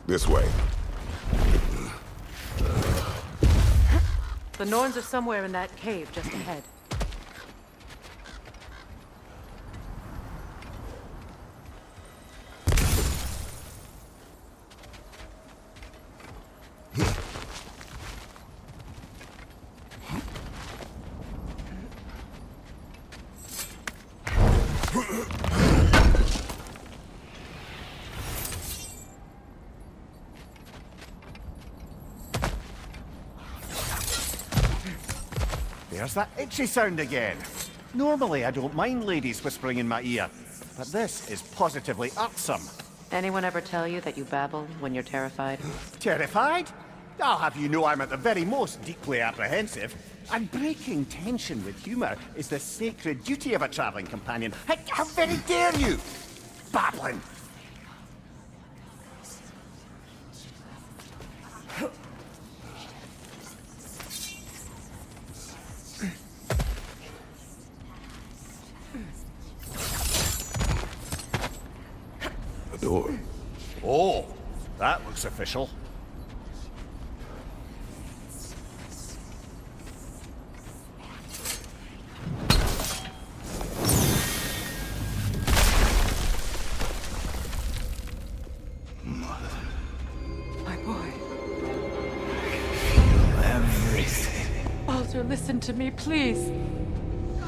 This way. The Norns are somewhere in that cave just ahead. There's that itchy sound again. Normally I don't mind ladies whispering in my ear, but this is positively irksome. Anyone ever tell you that you babble when you're terrified? Terrified? I'll have you know I'm at the very most deeply apprehensive. And breaking tension with humour is the sacred duty of a travelling companion. How very dare you! Babbling! Door. Oh, that looks official. My boy. Everything. Baldur, listen to me, please.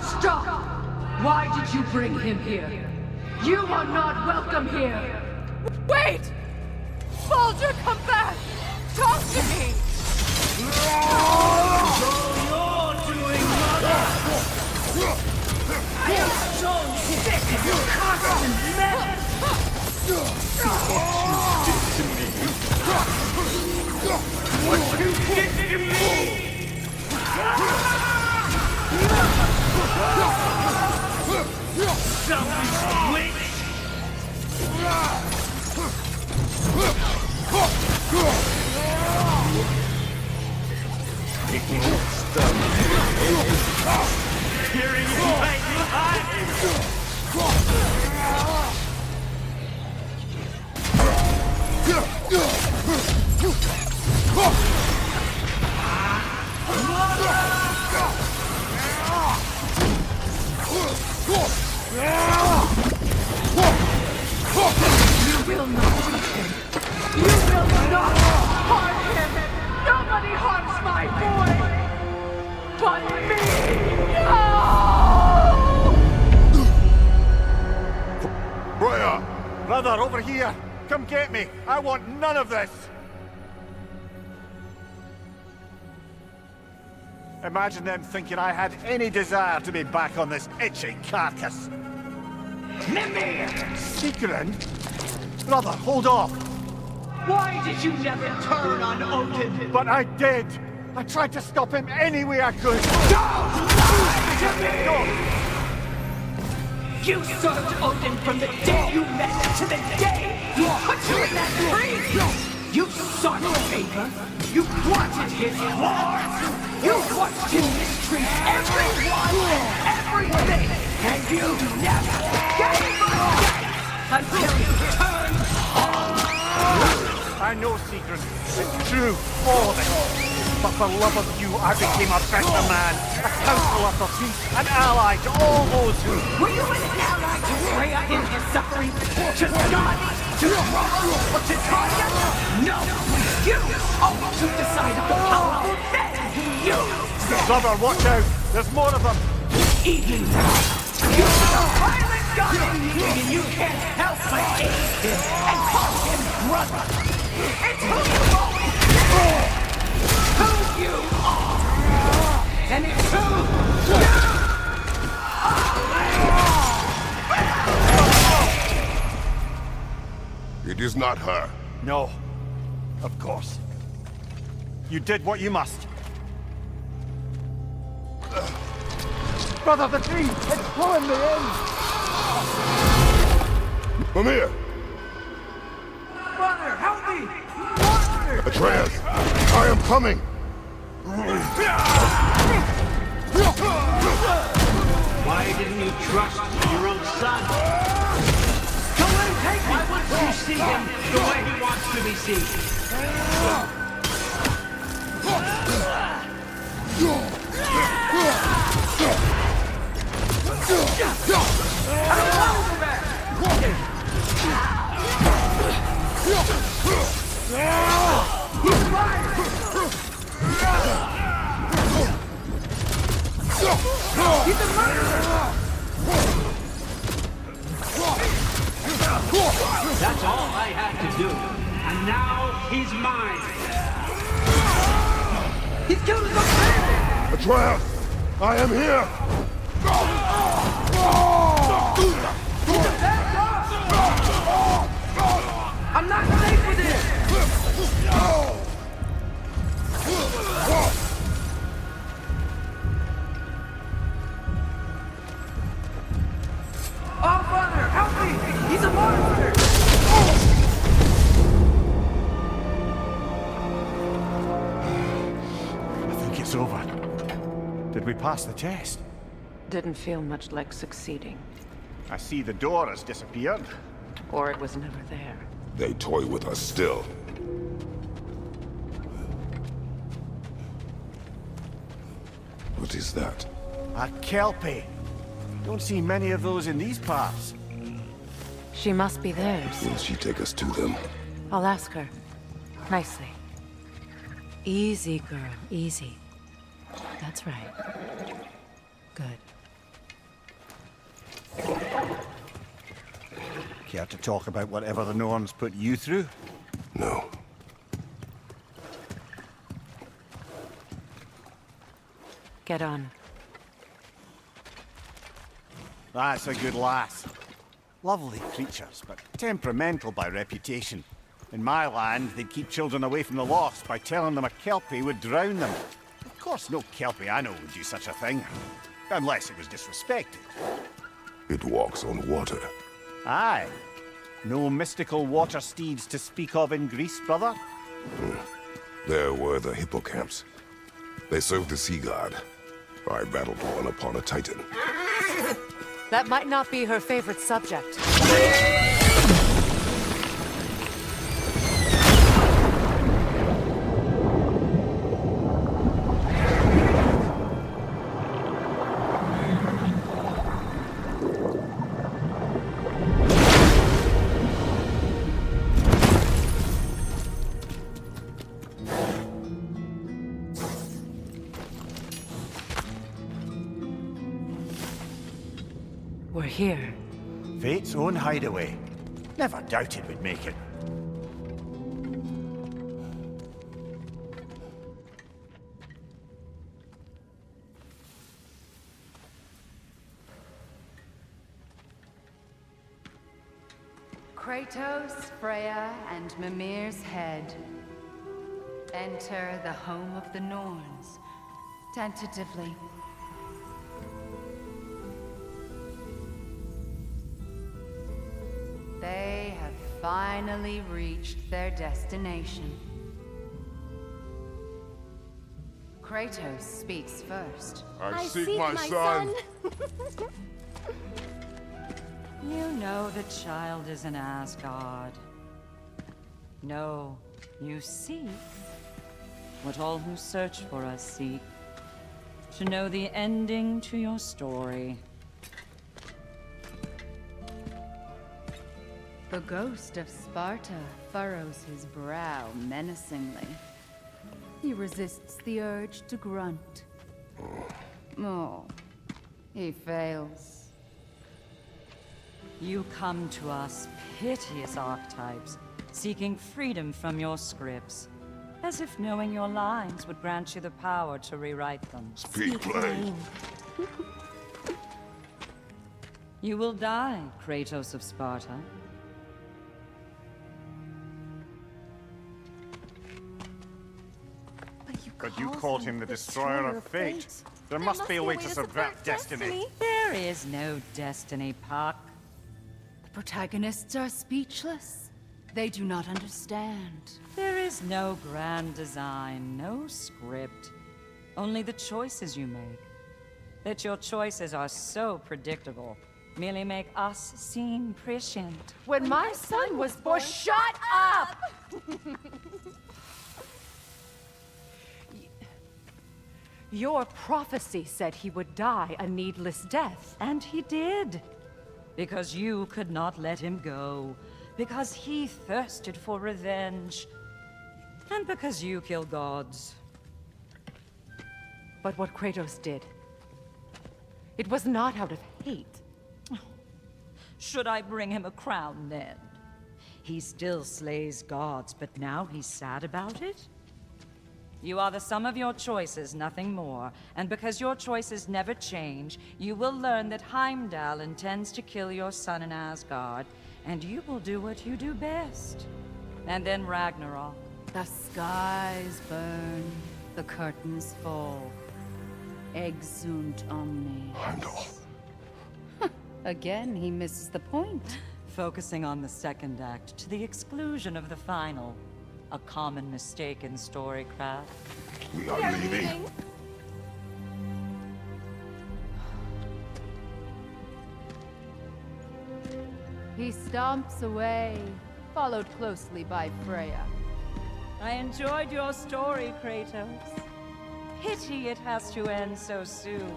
Stop! Why did you bring him here? You are not welcome here! Wait! Baldur, come back! Talk to me! I am so sick of your constant mess! What you did to me! Some witch! Taking stuff. Tearing you right behind You will not touch him! You will not harm him! Nobody harms my boy! But me! No! Freya! Brother, over here! Come get me! I want none of this! Imagine them thinking I had any desire to be back on this itchy carcass. Mimir! Secret? Brother, hold off! Why did you never turn on Odin? But I did! I tried to stop him any way I could! Don't lie to me! You served Odin from the day you met him to the day he put you in that tree! You sought favor! You wanted his war! You watched him mistreat everyone! Everything! And you never gave up! Until you turned on! I know, Secret. It's true, all of it. But for love of you, I became a better man, a counselor for peace, an ally to all those who... Were you an ally to Freya in his suffering? To Skadi? To Ross? Or to Tanya? No! You always decided the power of men! You! Brother, watch out! There's more of them! Even now, you're a violent god and you can't help but hate him and call him brother! It's who you always been! Who you are! And it's who you are! It is not her. No. Of course. You did what you must. Brother, the tree! It's pulling me in! Mimir! Brother, help me! Brother! Atreus! I am coming! Why didn't you trust your own son? Come and take me! Why would you see him the way he wants to be seen. He's a murderer! That's all I had to do. And now he's mine. He's killed his own family! Atreus! I am here! I'm not safe with him! Oh, Father, help me! He's a monster! I think it's over. Did we pass the test? Didn't feel much like succeeding. I see the door has disappeared. Or it was never there. They toy with us still. What is that? A kelpie. Don't see many of those in these parts. She must be theirs. Will she take us to them? I'll ask her. Nicely. Easy, girl. Easy. That's right. Good. Care to talk about whatever the Norns put you through? No. Get on. That's a good lass. Lovely creatures, but temperamental by reputation. In my land, they'd keep children away from the lost by telling them a kelpie would drown them. Of course, no kelpie I know would do such a thing. Unless it was disrespected. It walks on water. Aye. No mystical water steeds to speak of in Greece, brother? There were the hippocamps. They served the sea god. I battled one upon a titan. That might not be her favorite subject. We're here. Fate's own hideaway. Never doubted we'd make it. Kratos, Freya, and Mimir's head. Enter the home of the Norns. Tentatively. They have finally reached their destination. Kratos speaks first. I seek my son. You know the child is in Asgard. No, you seek what all who search for us seek. To know the ending to your story. The ghost of Sparta furrows his brow menacingly. He resists the urge to grunt. Oh, he fails. You come to us, piteous archetypes, seeking freedom from your scripts. As if knowing your lines would grant you the power to rewrite them. Speak plain. You will die, Kratos of Sparta. But you called him the destroyer of fate. There must be a way to subvert destiny. There is no destiny, Puck. The protagonists are speechless. They do not understand. There is no grand design, no script. Only the choices you make. That your choices are so predictable, merely make us seem prescient. When my son was born, shut up! Your prophecy said he would die a needless death. And he did. Because you could not let him go. Because he thirsted for revenge. And because you kill gods. But what Kratos did, it was not out of hate. Should I bring him a crown then? He still slays gods, but now he's sad about it? You are the sum of your choices, nothing more. And because your choices never change, you will learn that Heimdall intends to kill your son in Asgard, and you will do what you do best. And then Ragnarok. The skies burn, the curtains fall. Exunt omnes. Heimdall. Again, he misses the point. Focusing on the second act to the exclusion of the final. A common mistake in storycraft. We are leaving. He stomps away, followed closely by Freya. I enjoyed your story, Kratos. Pity it has to end so soon.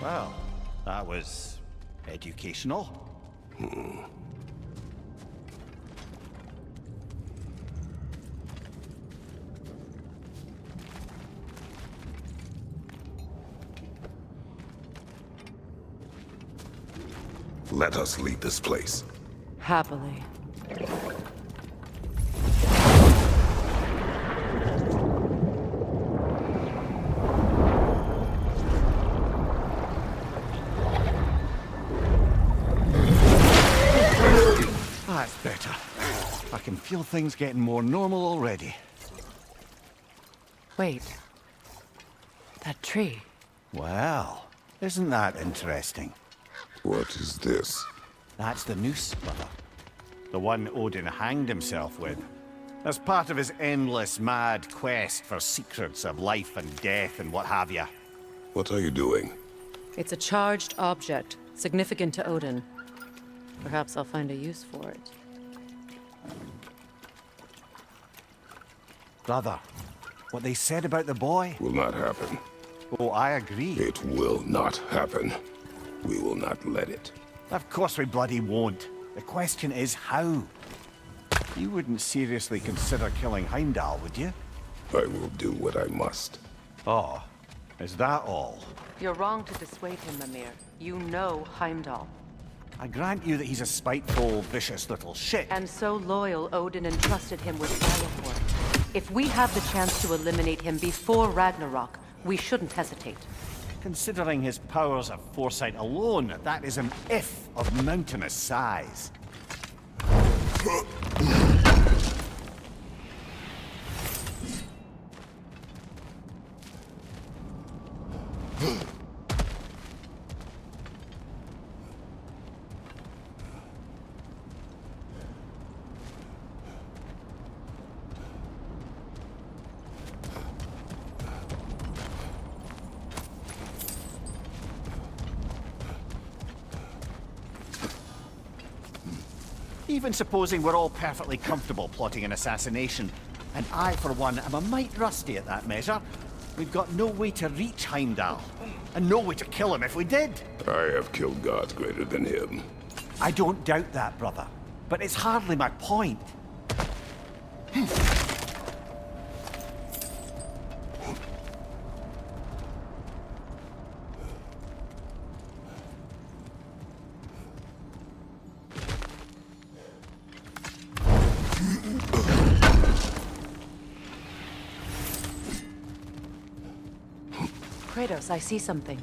Well, that was educational. Let us leave this place. Happily. That's better. I can feel things getting more normal already. Wait. That tree. Well, isn't that interesting? What is this? That's the noose, brother. The one Odin hanged himself with. As part of his endless, mad quest for secrets of life and death and what have you. What are you doing? It's a charged object, significant to Odin. Perhaps I'll find a use for it. Brother, what they said about the boy? Will not happen. Oh, I agree. It will not happen. We will not let it. Of course we bloody won't. The question is how. You wouldn't seriously consider killing Heimdall, would you? I will do what I must. Oh, is that all? You're wrong to dissuade him, Mimir. You know Heimdall. I grant you that he's a spiteful, vicious little shit. And so loyal, Odin entrusted him with Leviathan. If we have the chance to eliminate him before Ragnarok, we shouldn't hesitate. Considering his powers of foresight alone, that is an if of mountainous size. Even supposing we're all perfectly comfortable plotting an assassination, and I, for one, am a mite rusty at that measure, we've got no way to reach Heimdall, and no way to kill him if we did. I have killed gods greater than him. I don't doubt that, brother, but it's hardly my point. Kratos, I see something.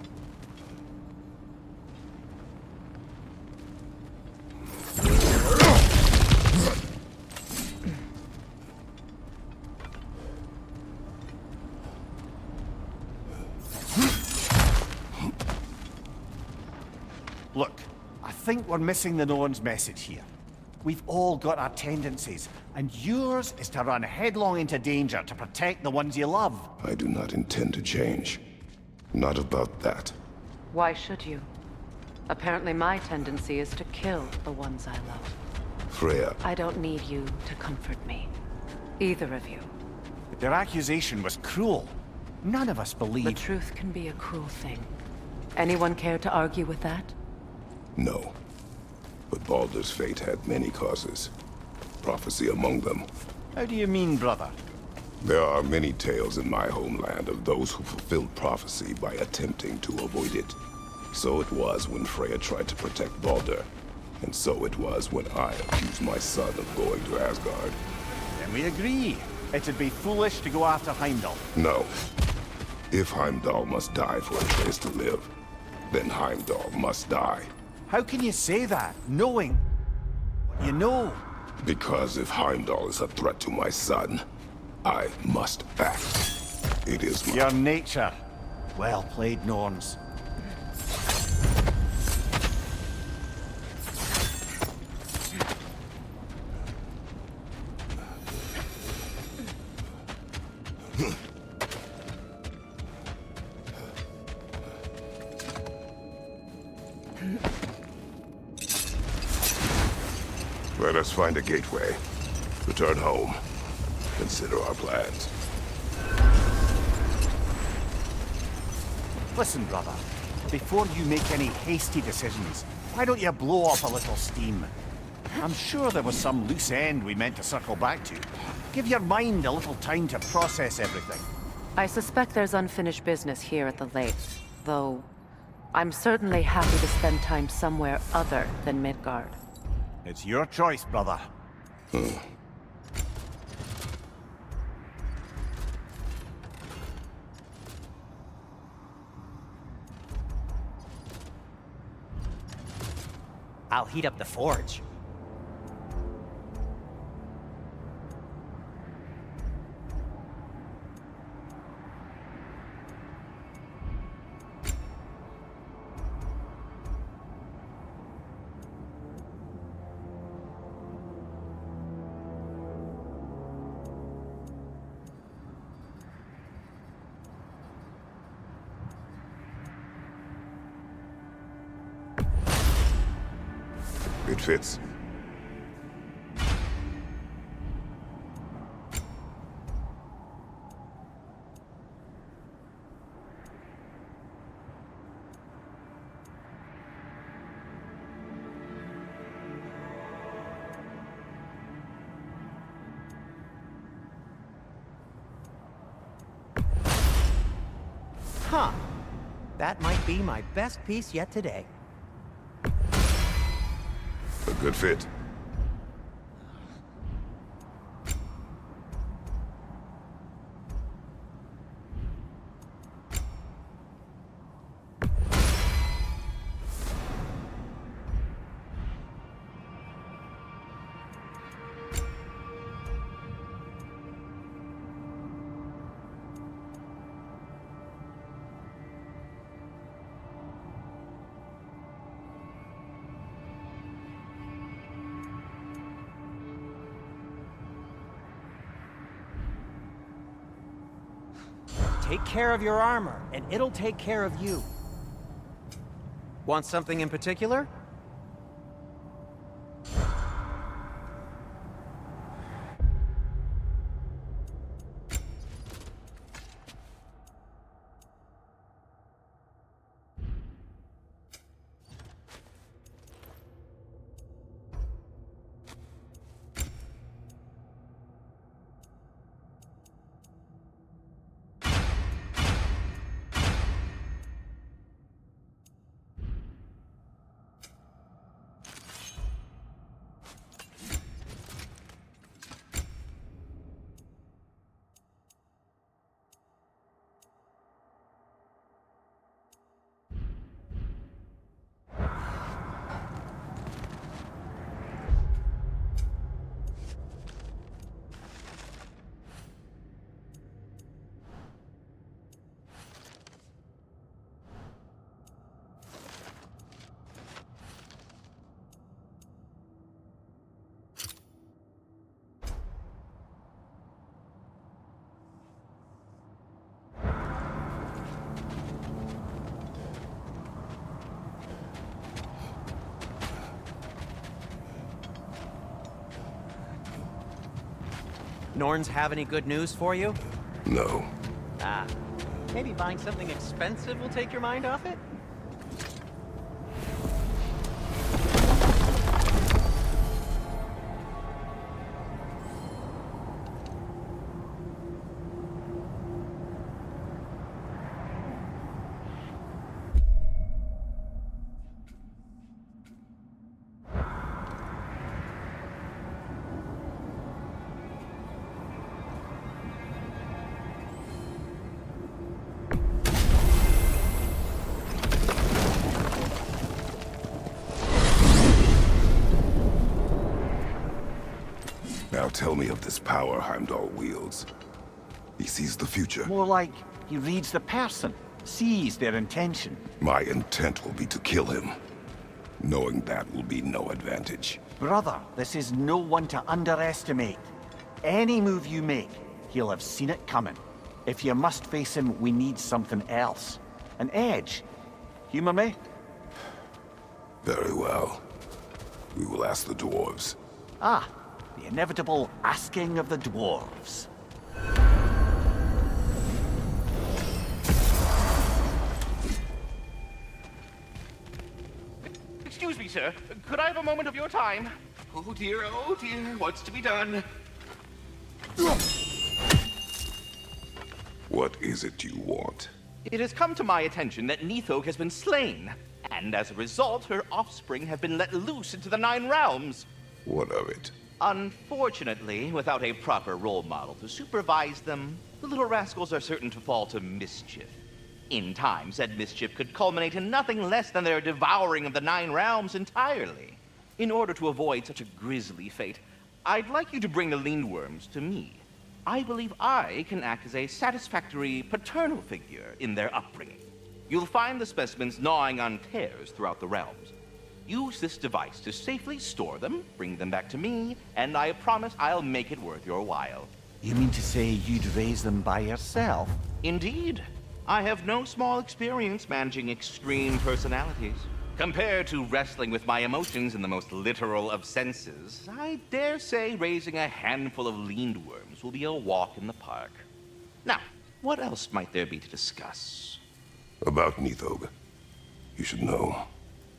Look, I think we're missing the Norns' message here. We've all got our tendencies, and yours is to run headlong into danger to protect the ones you love. I do not intend to change. Not about that. Why should you? Apparently my tendency is to kill the ones I love. Freya, I don't need you to comfort me. Either of you. Their accusation was cruel. None of us The believe... truth can be a cruel thing. Anyone care to argue with that? no. But Baldur's fate had many causes. Prophecy among them. How do you mean, brother? There are many tales in my homeland of those who fulfilled prophecy by attempting to avoid it. So it was when Freya tried to protect Baldur. And so it was when I accused my son of going to Asgard. Then we agree. It'd be foolish to go after Heimdall. No. If Heimdall must die for Atreus to live, then Heimdall must die. How can you say that, knowing what you know? Because if Heimdall is a threat to my son, I must act. It is my... Your nature. Well played, Norns. Let us find a gateway. Return home. Consider our plans. Listen, brother. Before you make any hasty decisions, why don't you blow off a little steam? I'm sure there was some loose end we meant to circle back to. Give your mind a little time to process everything. I suspect there's unfinished business here at the lake, though I'm certainly happy to spend time somewhere other than Midgard. It's your choice, brother. I'll heat up the forge. It fits. Huh. That might be my best piece yet today. A good fit. Take care of your armor, and it'll take care of you. Want something in particular? Norns have any good news for you? No. Ah, maybe buying something expensive will take your mind off it? Now tell me of this power Heimdall wields. He sees the future. More like he reads the person, sees their intention. My intent will be to kill him. Knowing that will be no advantage. Brother, this is no one to underestimate. Any move you make, he'll have seen it coming. If you must face him, we need something else. An edge. Humor me? Very well. We will ask the dwarves. Ah, the inevitable asking of the dwarves. Excuse me, sir. Could I have a moment of your time? Oh dear, what's to be done? What is it you want? It has come to my attention that Nithog has been slain, and as a result, her offspring have been let loose into the Nine Realms. What of it? Unfortunately, without a proper role model to supervise them, the little rascals are certain to fall to mischief. In time, said mischief could culminate in nothing less than their devouring of the Nine Realms entirely. In order to avoid such a grisly fate, I'd like you to bring the Lindworms to me. I believe I can act as a satisfactory paternal figure in their upbringing. You'll find the specimens gnawing on tears throughout the realms. Use this device to safely store them, bring them back to me, and I promise I'll make it worth your while. You mean to say you'd raise them by yourself? Indeed. I have no small experience managing extreme personalities. Compared to wrestling with my emotions in the most literal of senses, I dare say raising a handful of Lindworms will be a walk in the park. Now, what else might there be to discuss? About Nithog. You should know.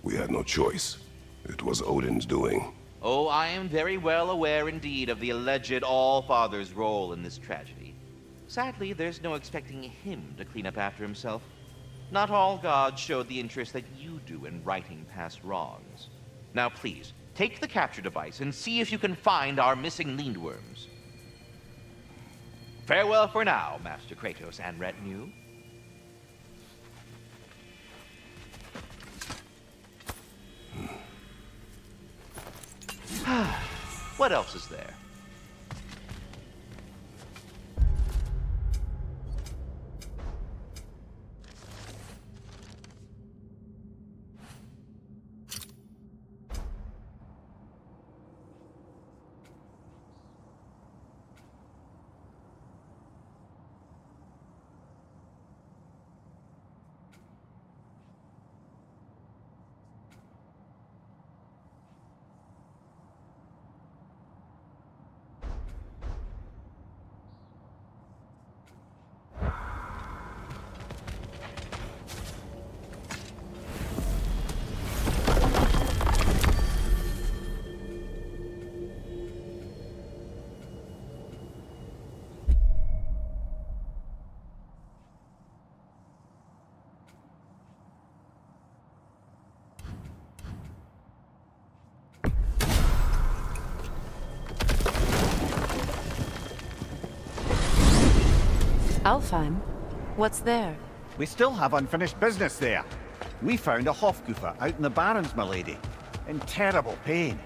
We had no choice. It was Odin's doing. Oh, I am very well aware indeed of the alleged All-Father's role in this tragedy. Sadly, there's no expecting him to clean up after himself. Not all gods showed the interest that you do in righting past wrongs. Now please, take the capture device and see if you can find our missing Lindworms. Farewell for now, Master Kratos and retinue. What else is there? Alfheim? What's there? We still have unfinished business there. We found a Hofgufa out in the Barrens, my lady. In terrible pain.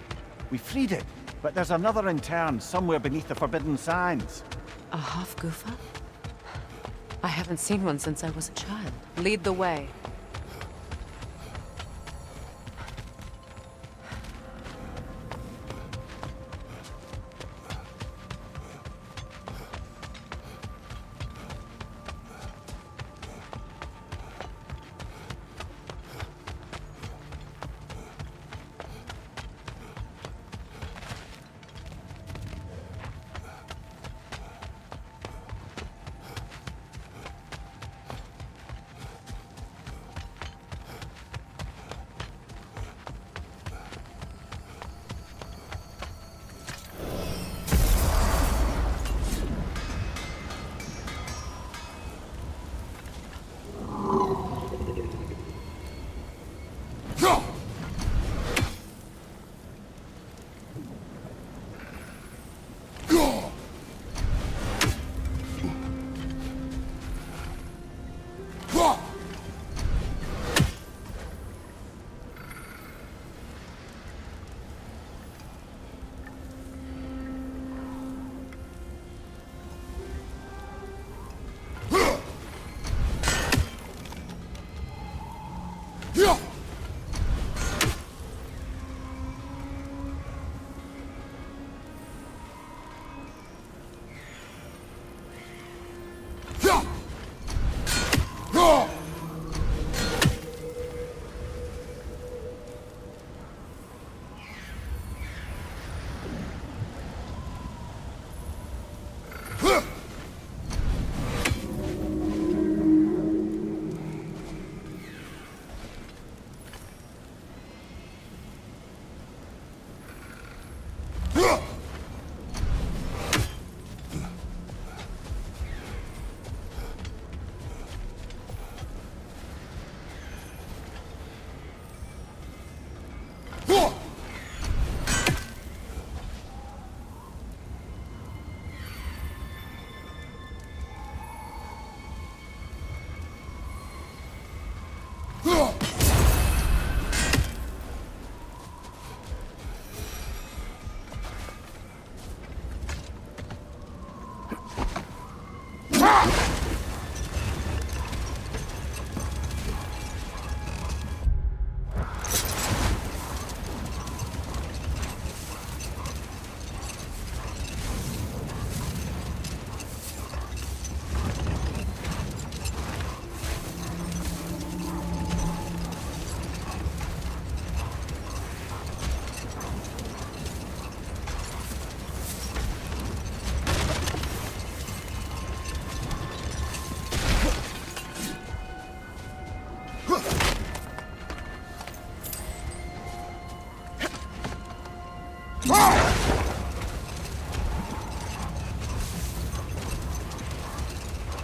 We freed it, but there's another intern somewhere beneath the Forbidden Sands. A Hofgufa? I haven't seen one since I was a child. Lead the way.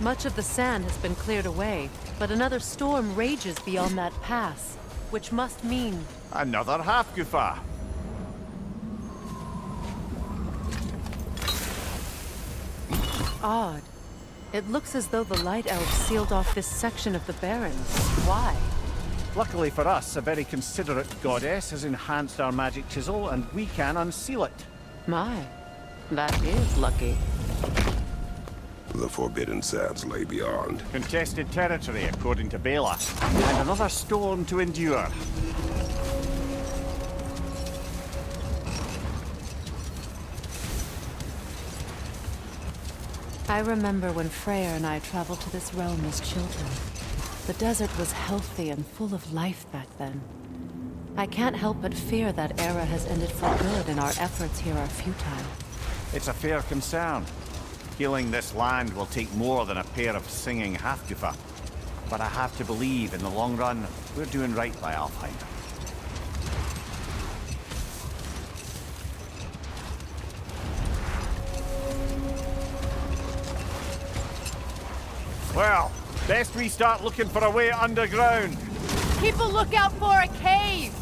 Much of the sand has been cleared away, but another storm rages beyond that pass, which must mean... Another half-goofa. Odd. It looks as though the Light Elves sealed off this section of the Barrens. Why? Luckily for us, a very considerate goddess has enhanced our magic chisel, and we can unseal it. My, that is lucky. The Forbidden Sands lay beyond. Contested territory, according to Bela. And another storm to endure. I remember when Freya and I traveled to this realm as children. The desert was healthy and full of life back then. I can't help but fear that era has ended for good and our efforts here are futile. It's a fair concern. Healing this land will take more than a pair of singing half-goofa. But I have to believe, in the long run, we're doing right by Alfheim. Well, best we start looking for a way underground. Keep a lookout for a cave!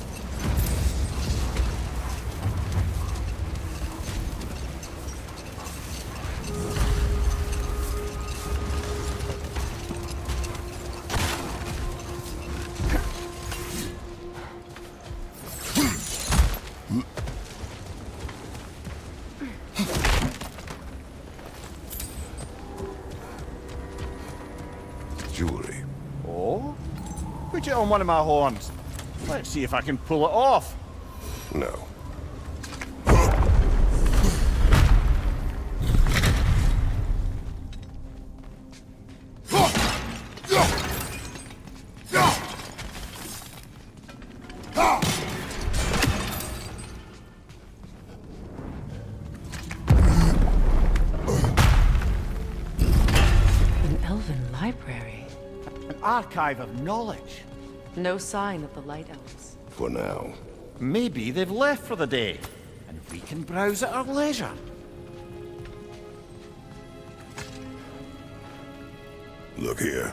Jewelry. Oh? Put it on one of my horns. Let's see if I can pull it off. No. An elven library. An archive of knowledge. No sign of the Light Elves. For now. Maybe they've left for the day, and we can browse at our leisure. Look here.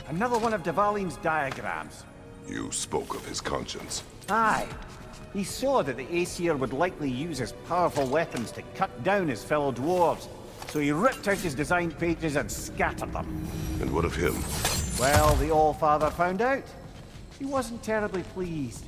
Another one of Dvalin's diagrams. You spoke of his conscience. Aye. He saw that the Aesir would likely use his powerful weapons to cut down his fellow dwarves, so he ripped out his design pages and scattered them. And what of him? Well, the All-Father found out. He wasn't terribly pleased.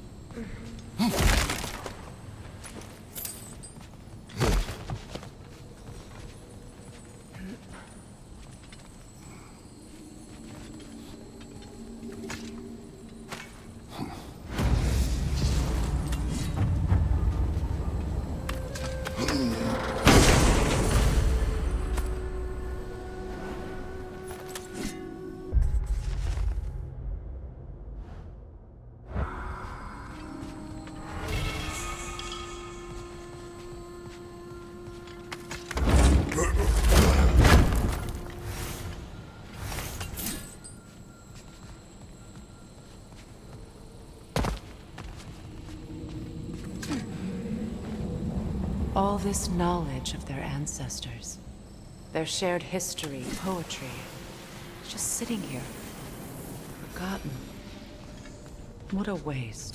All this knowledge of their ancestors, their shared history, poetry, just sitting here, forgotten. What a waste.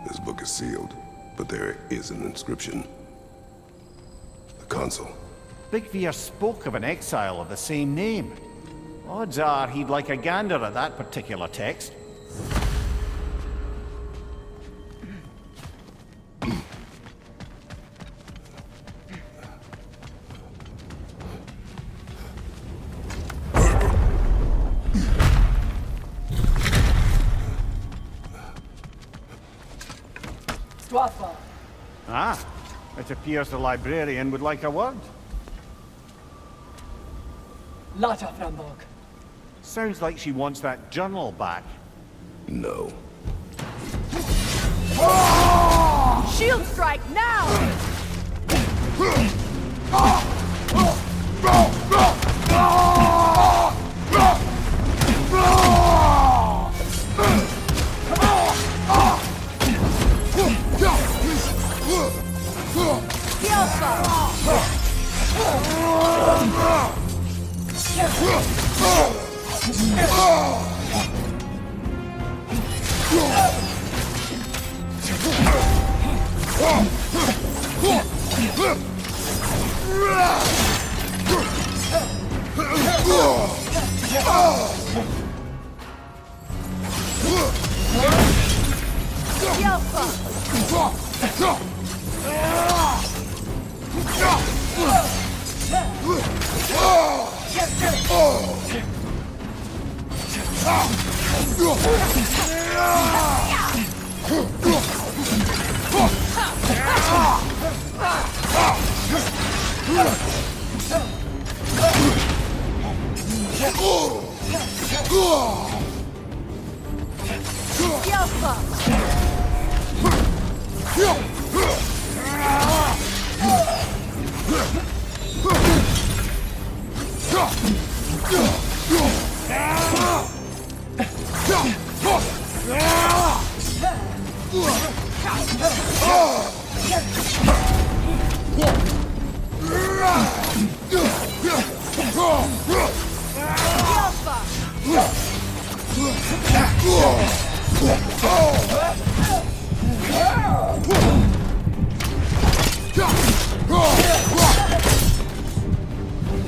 This book is sealed, but there is an inscription. The consul. Big Veer spoke of an exile of the same name. Odds are he'd like a gander at that particular text. Swafa. Ah, It appears the librarian would like a word. Lotta Framborg. Sounds like she wants that journal back. No. Shield strike now!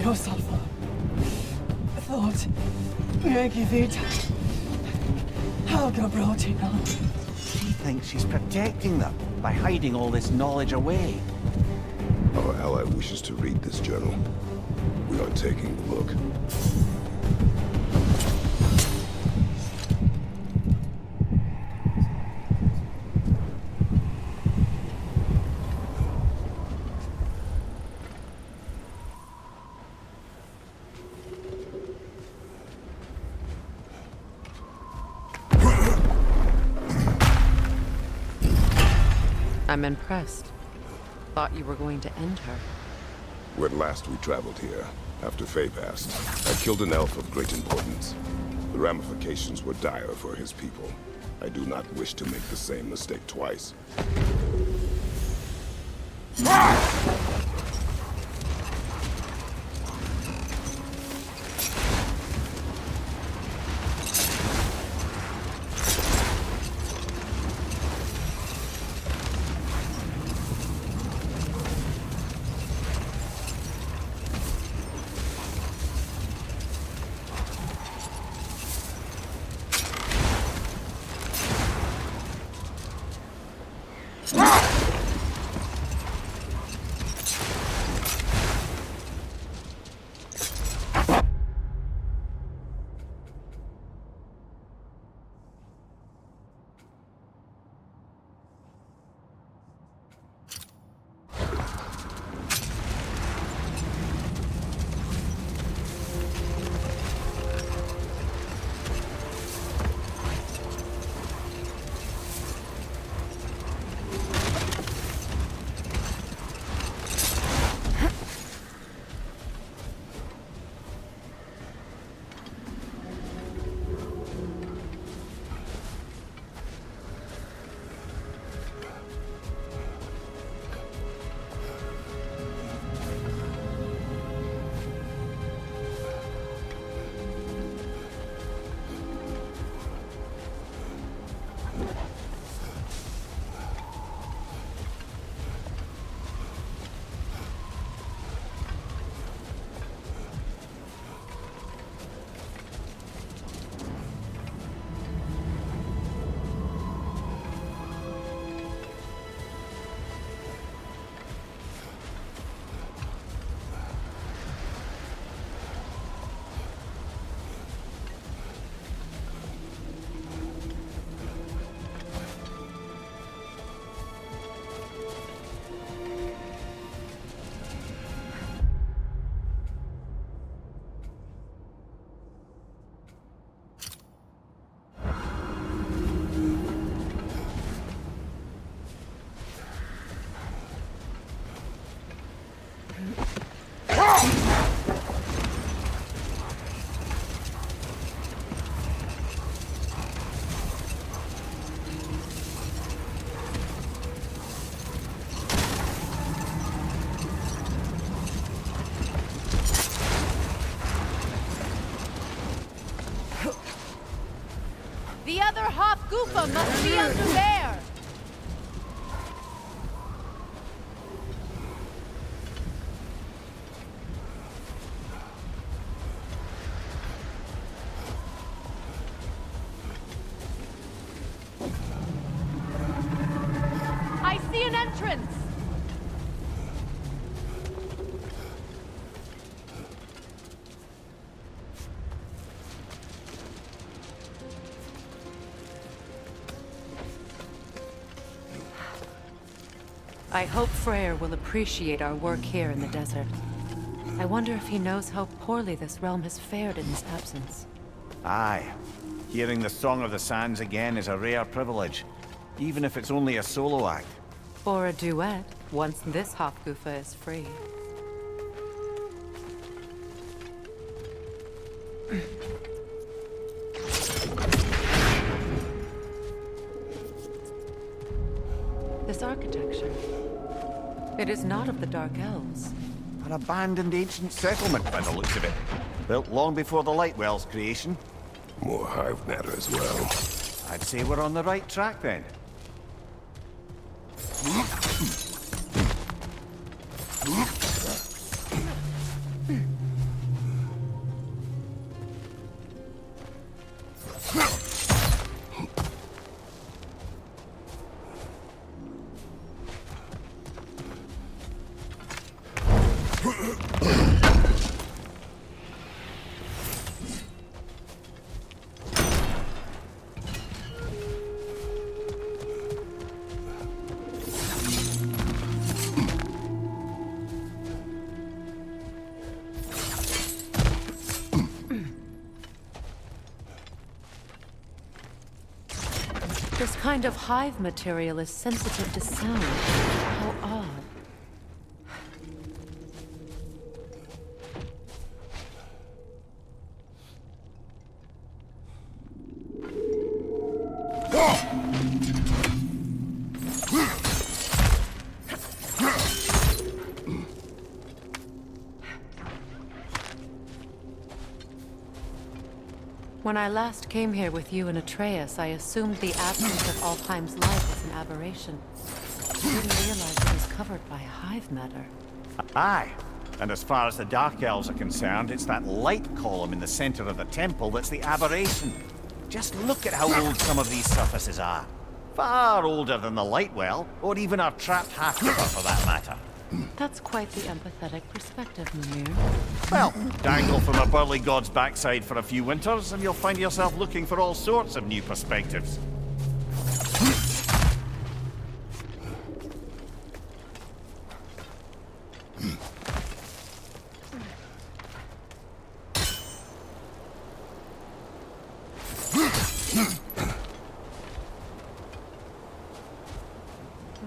Yourself. Thought. Megivita. Helga Brotina. She thinks she's protecting them by hiding all this knowledge away. Our ally wishes to read this journal. We are taking a look. I'm impressed. Thought you were going to end her. When last we traveled here, after Faye passed, I killed an elf of great importance. The ramifications were dire for his people. I do not wish to make the same mistake twice. Hofgufa must be under there! I see an entrance! I hope Freyr will appreciate our work here in the desert. I wonder if he knows how poorly this realm has fared in his absence. Aye. Hearing the Song of the Sands again is a rare privilege, even if it's only a solo act. Or a duet, once this Hofgufa is free. This architecture. It is not of the Dark Elves. An abandoned ancient settlement by the looks of it. Built long before the Lightwell's creation. More hive matter as well. I'd say we're on the right track then. This kind of hive material is sensitive to sound. How odd. When I last came here with you and Atreus, I assumed the absence of Alfheim's light was an aberration. I didn't realize it was covered by hive matter. Aye. And as far as the Dark Elves are concerned, it's that light column in the center of the temple that's the aberration. Just look at how old some of these surfaces are. Far older than the Lightwell, or even our trapped half-river for that matter. That's quite the empathetic perspective, Mimir. Well, dangle from a burly god's backside for a few winters, and you'll find yourself looking for all sorts of new perspectives.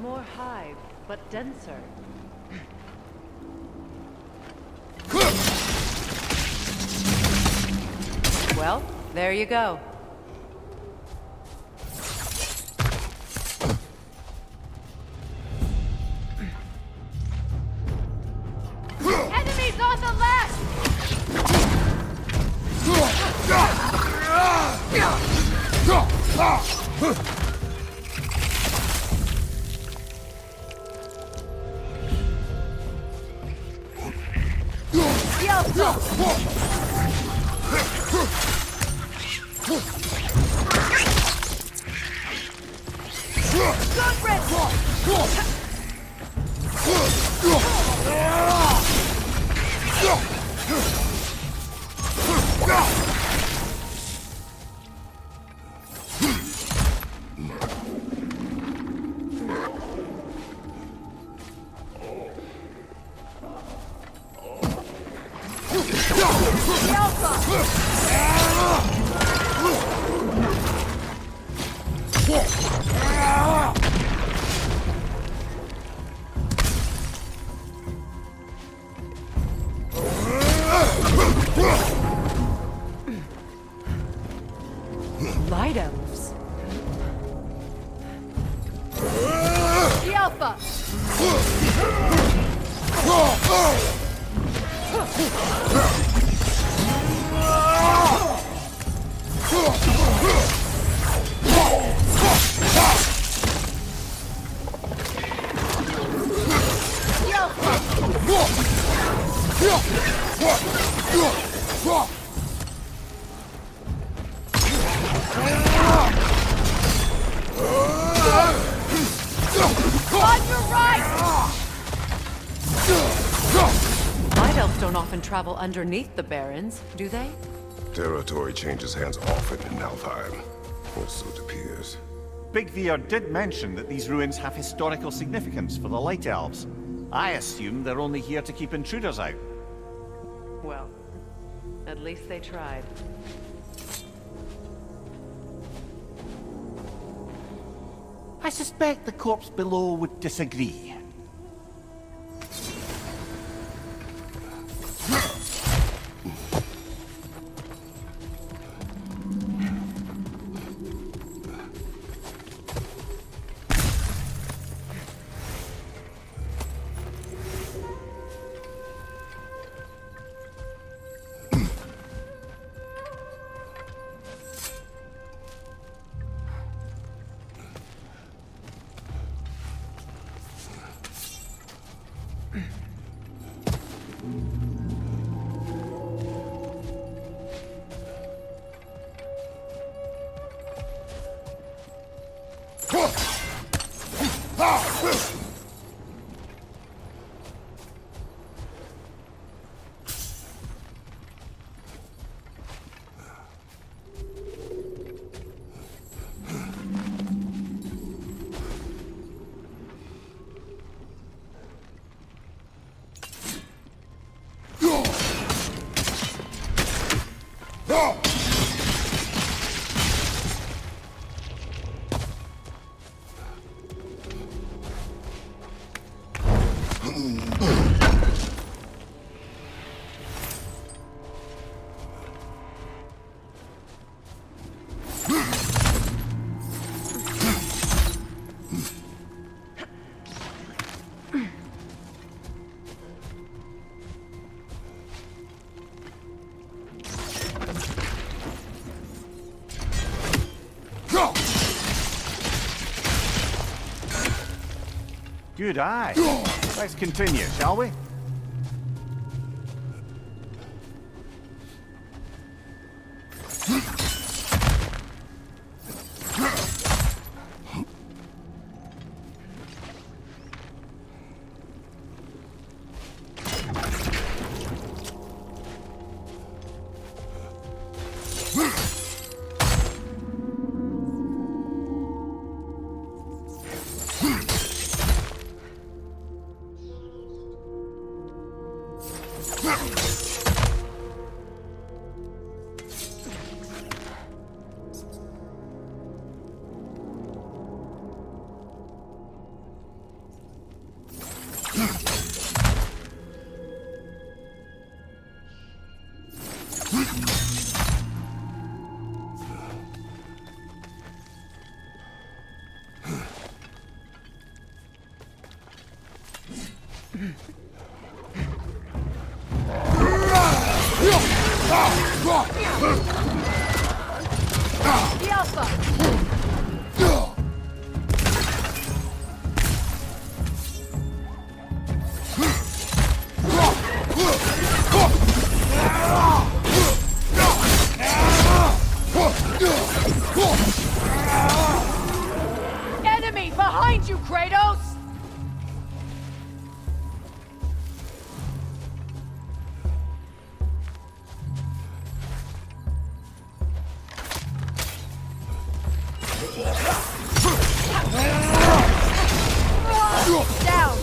More hive, but denser. Well, there you go. Enemies on the left! Light elves. The Alpha! On your right! Night elves don't often travel underneath the barrens, do they? Territory changes hands often in Alfheim, or so it appears. Big Veer did mention that these ruins have historical significance for the Light Elves. I assume they're only here to keep intruders out. Well, at least they tried. I suspect the corpse below would disagree. Good eye. Let's continue, shall we? The Alpha! Enemy behind you, Kratos! Down!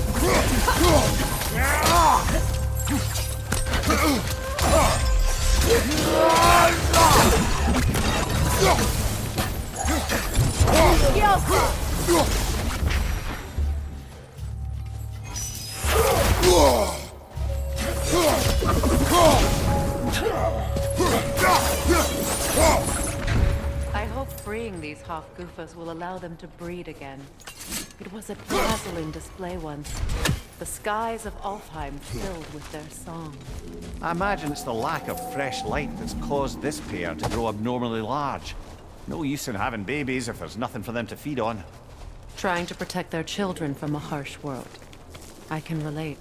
I hope freeing these half-goofers will allow them to breed again. It was a dazzling display once. The skies of Alfheim filled with their song. I imagine it's the lack of fresh light that's caused this pair to grow abnormally large. No use in having babies if there's nothing for them to feed on. Trying to protect their children from a harsh world. I can relate.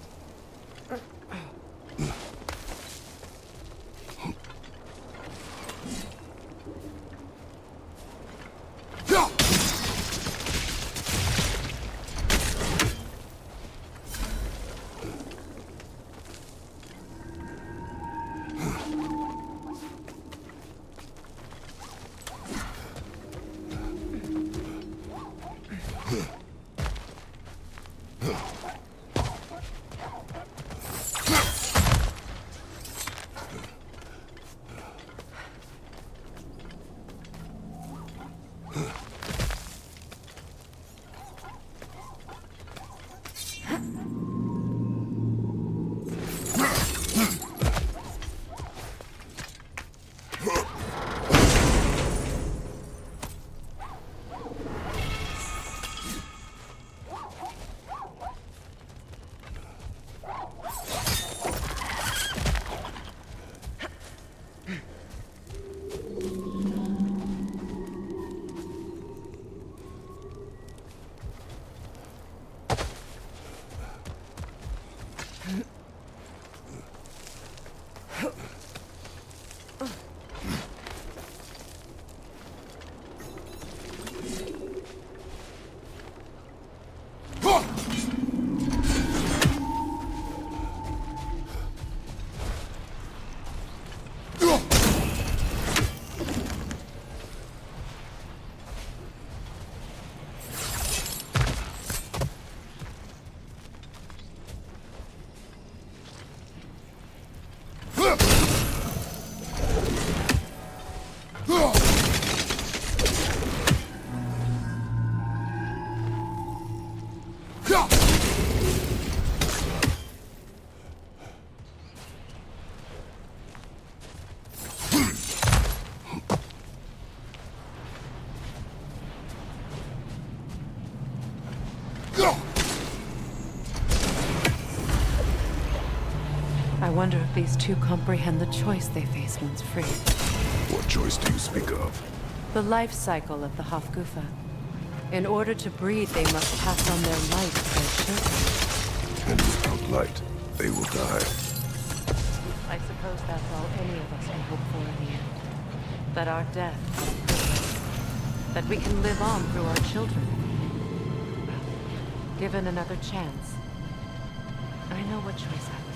I wonder if these two comprehend the choice they face once free. What choice do you speak of? The life cycle of the Hofgufa. In order to breed, they must pass on their light to their children. And without light, they will die. I suppose that's all any of us can hope for in the end. That our death, that we can live on through our children. Given another chance, I know what choice I would make.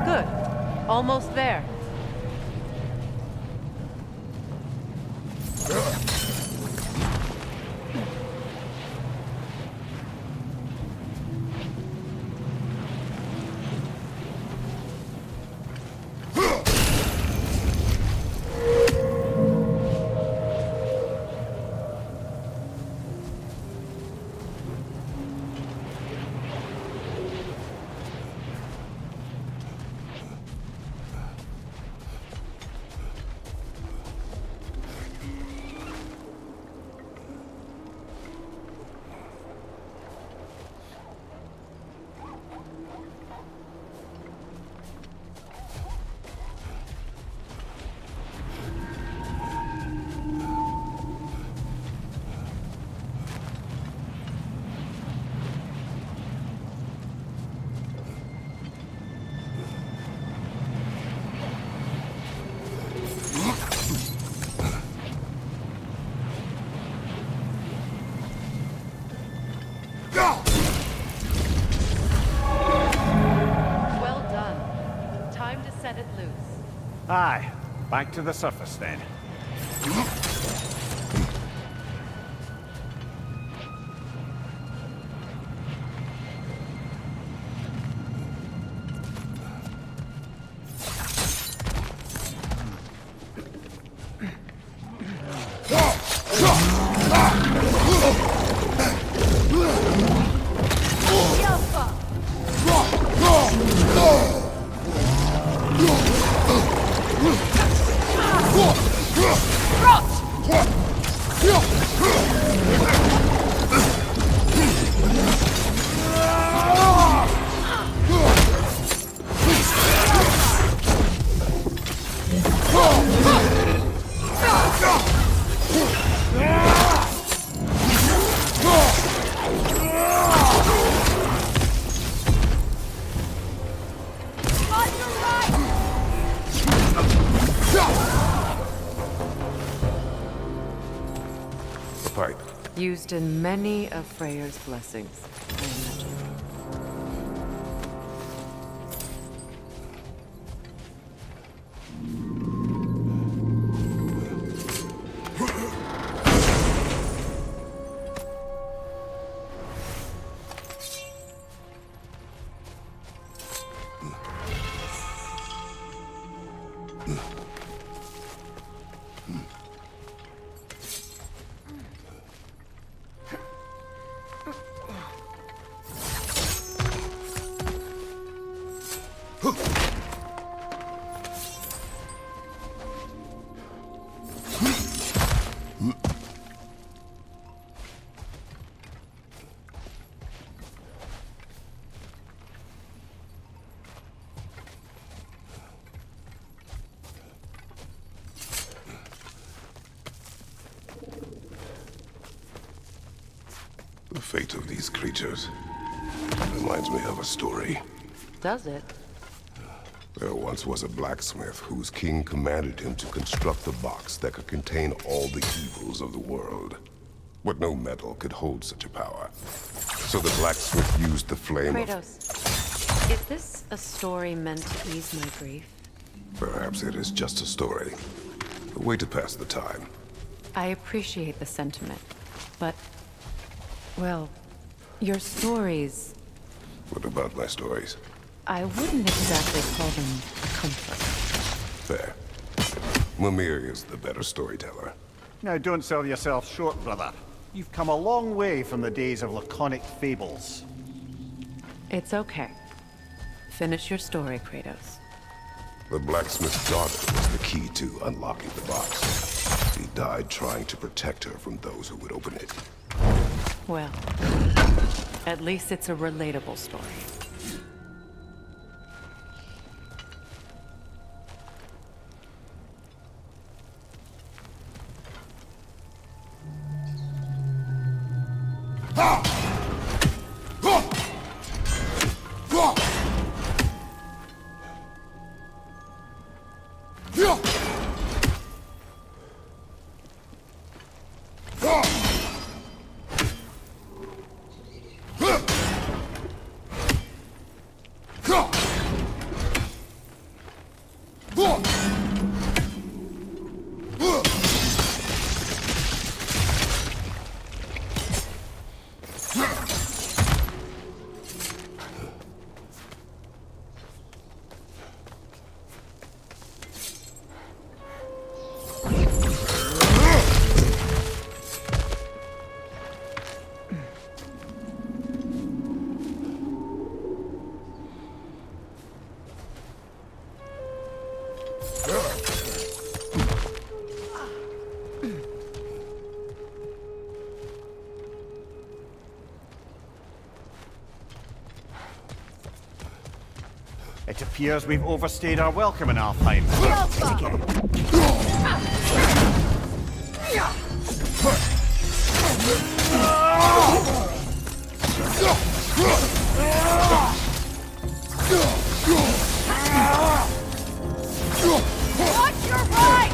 Good. Almost there. Well done. Time to set it loose. Aye. Back to the surface then. Used in many of Freyr's blessings, I imagine. The fate of these creatures reminds me of a story. Does it? There once was a blacksmith whose king commanded him to construct a box that could contain all the evils of the world. But no metal could hold such a power. So the blacksmith used the flame Kratos, is this a story meant to ease my grief? Perhaps it is just a story. A way to pass the time. I appreciate the sentiment, but... well, your stories... What about my stories? I wouldn't exactly call them comfort. Fair. Mimir is the better storyteller. Now don't sell yourself short, brother. You've come a long way from the days of laconic fables. It's okay. Finish your story, Kratos. The blacksmith's daughter was the key to unlocking the box. He died trying to protect her from those who would open it. Well, at least it's a relatable story. It appears we've overstayed our welcome in Alfheim. Watch your right!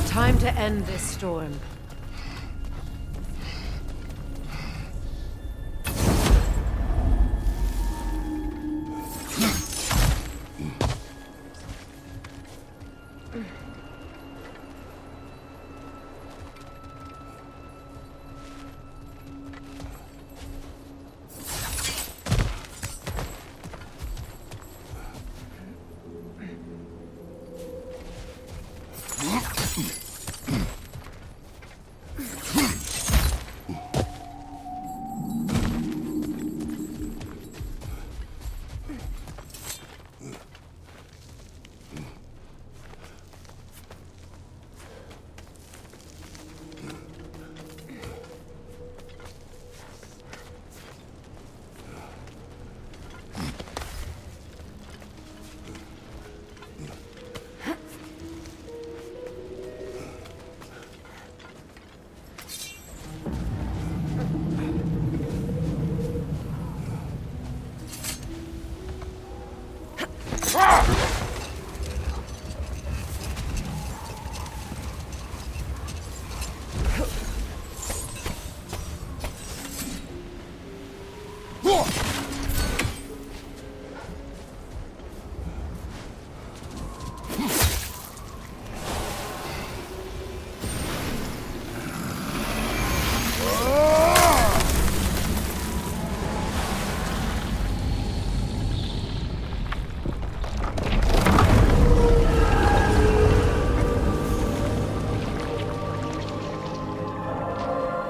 Time to end this storm.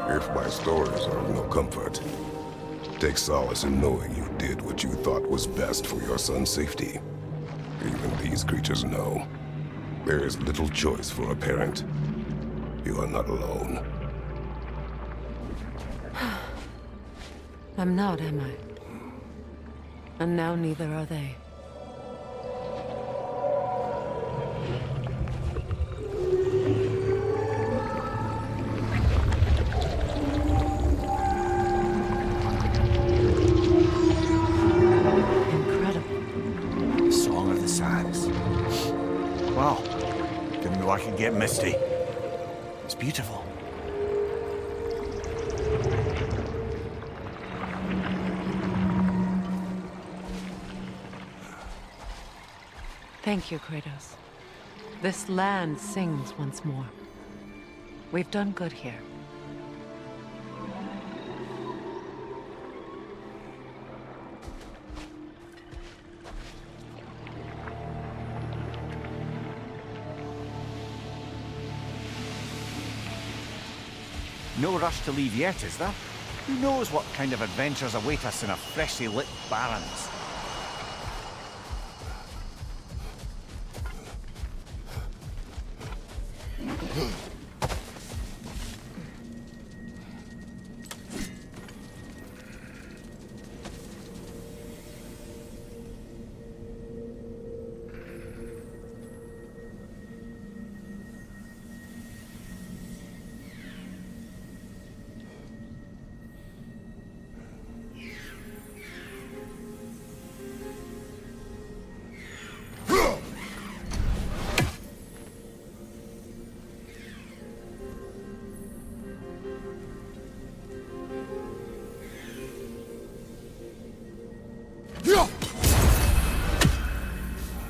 If my stories are of no comfort, take solace in knowing you did what you thought was best for your son's safety. Even these creatures know. There is little choice for a parent. You are not alone. I'm not, am I? And now neither are they. get misty. It's beautiful. Thank you, Kratos. This land sings once more. We've done good here. No rush to leave yet, is there? Who knows what kind of adventures await us in a freshly lit Barrens?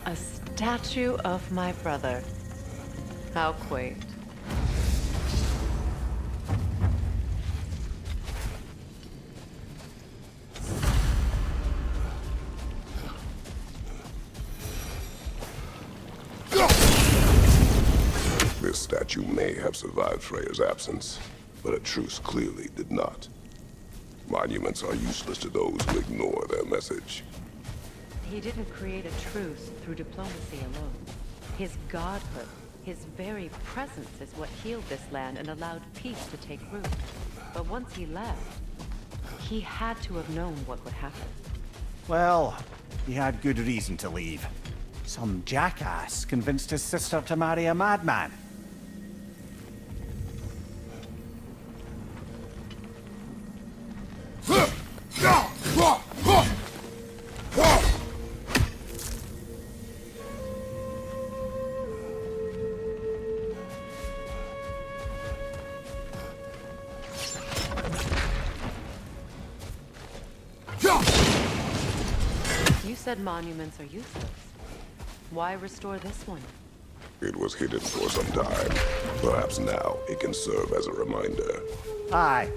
A statue of my brother. How quaint. This statue may have survived Freya's absence, but a truce clearly did not. Monuments are useless to those who ignore their message. He didn't create a truce through diplomacy alone. His godhood, his very presence is what healed this land and allowed peace to take root. But once he left, he had to have known what would happen. Well, he had good reason to leave. Some jackass convinced his sister to marry a madman. You said monuments are useless. Why restore this one? It was hidden for some time. Perhaps now it can serve as a reminder. Aye.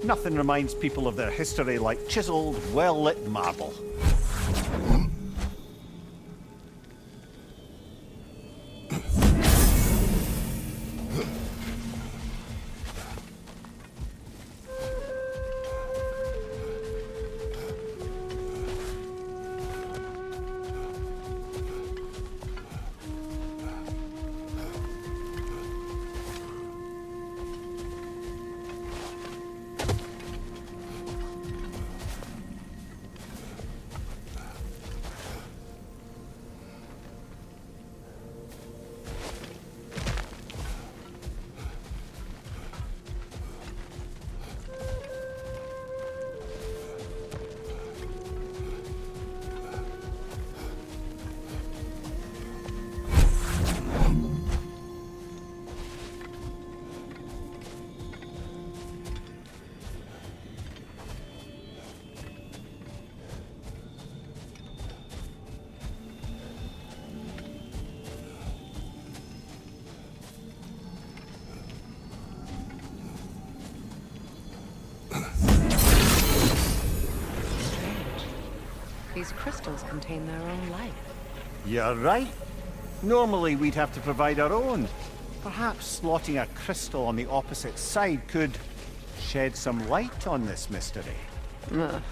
Nothing reminds people of their history like chiseled, well-lit marble. These crystals contain their own life. You're right. Normally we'd have to provide our own. Perhaps slotting a crystal on the opposite side could shed some light on this mystery. Ugh.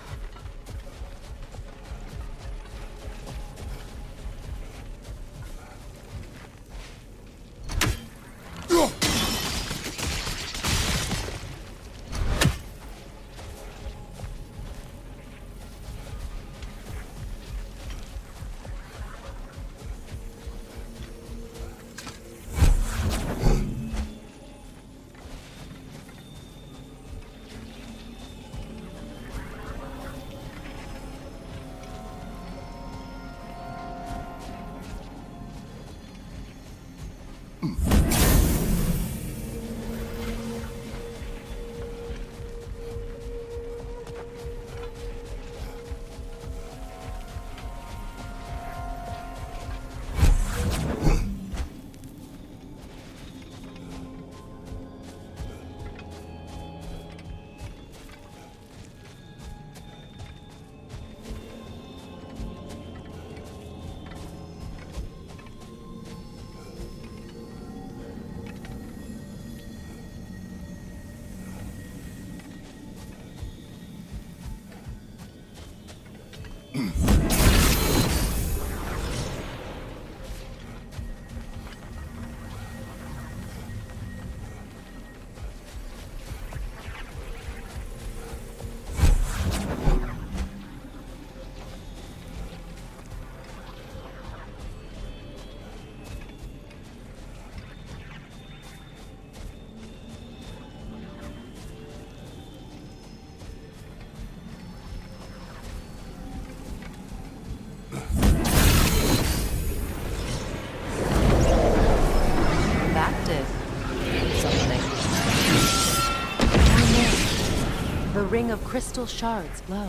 The ring of crystal shards glow.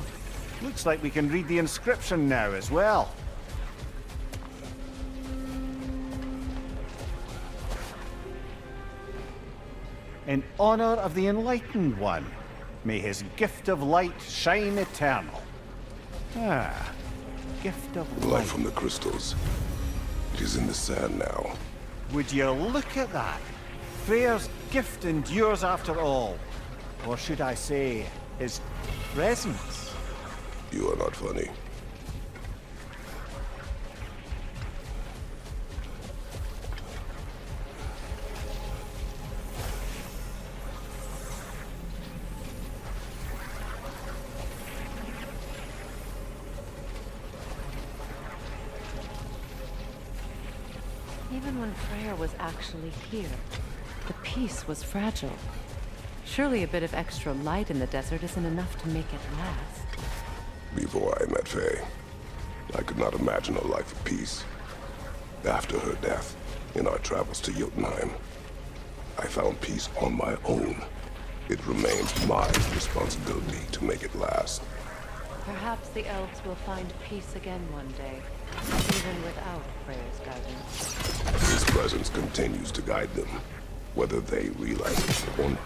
Looks like we can read the inscription now as well. In honor of the Enlightened One, may his gift of light shine eternal. Ah, gift of Light light. from the crystals. It is in the sand now. Would you look at that? Freyr's gift endures after all. Or should I say, his presence? You are not funny. Even when Freyr was actually here, the peace was fragile. Surely a bit of extra light in the desert isn't enough to make it last. Before I met Faye, I could not imagine a life of peace. After her death, in our travels to Jotunheim, I found peace on my own. It remains my responsibility to make it last. Perhaps the elves will find peace again one day, even without Freyr's guidance. His presence continues to guide them, whether they realize it or not.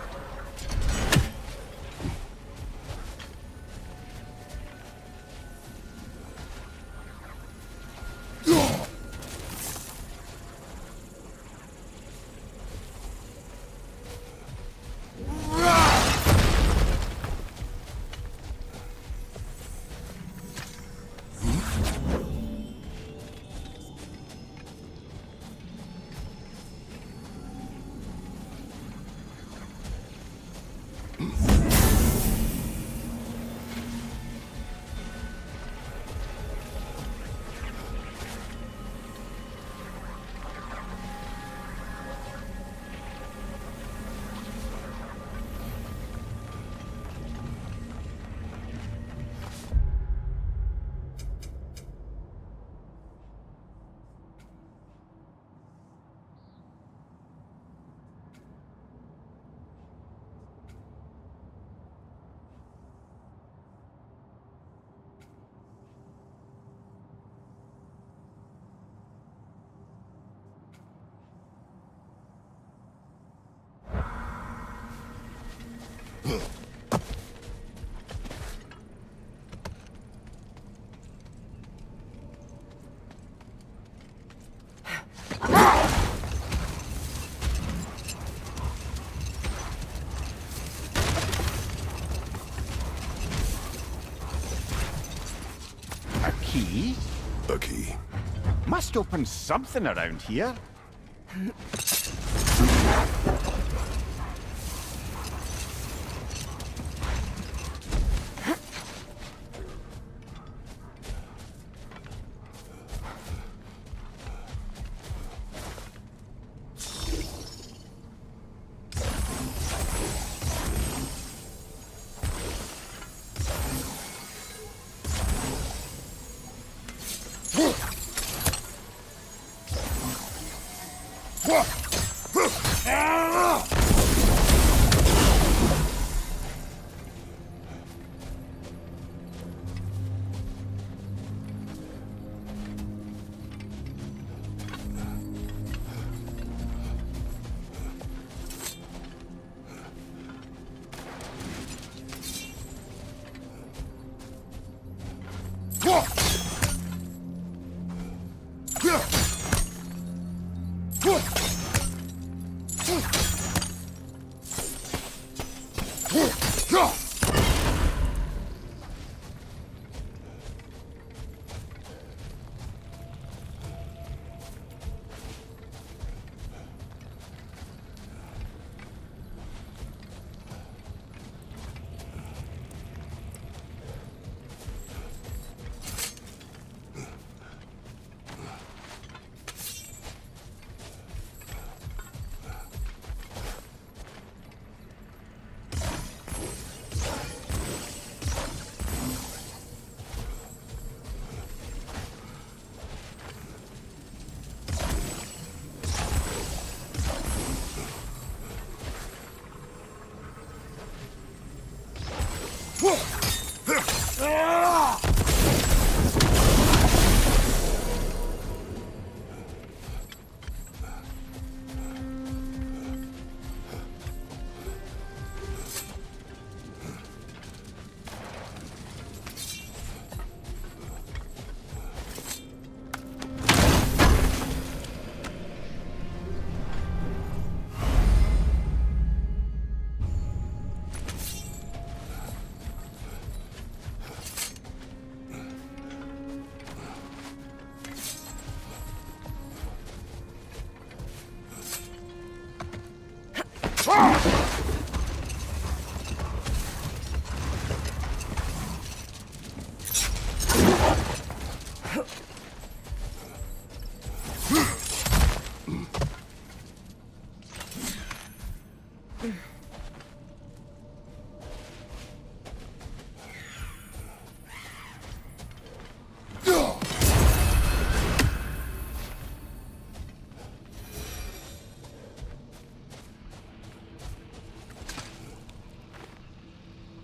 A key? A key. Must open something around here.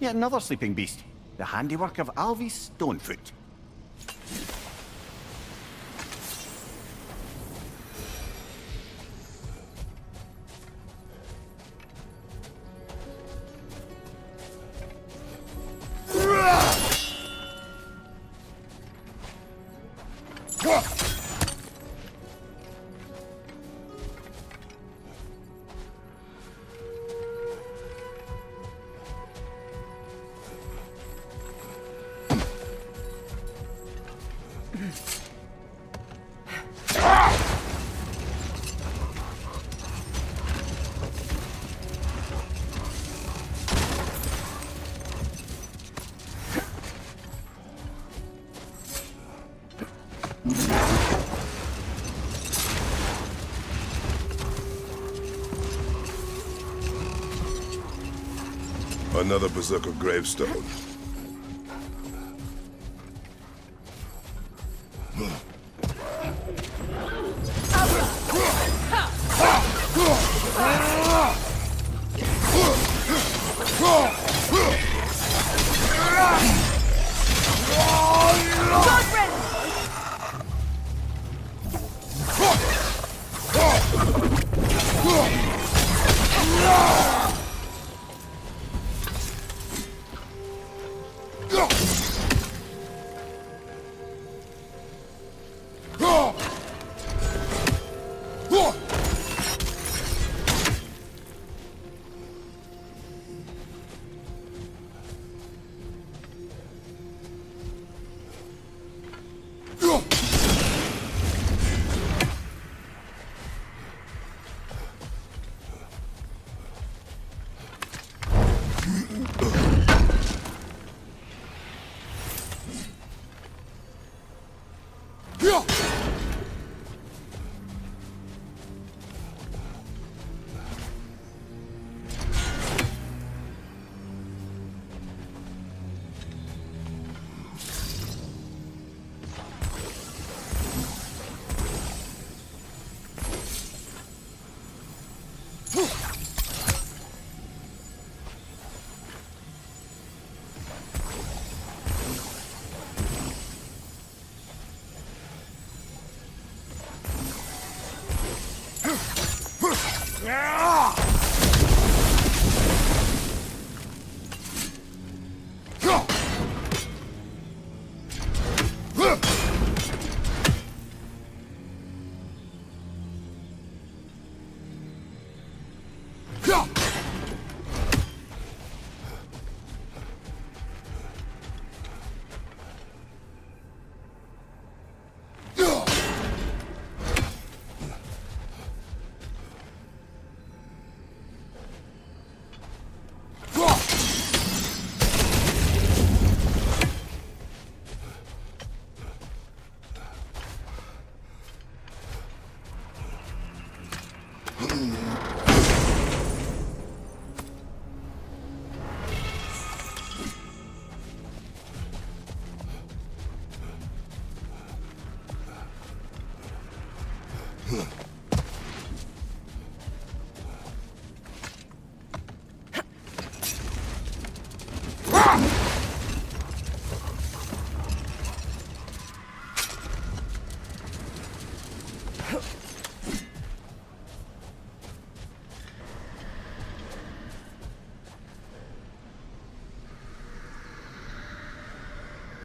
Yet another sleeping beast. The handiwork of Alvi Stonefoot. Another Berserker gravestone.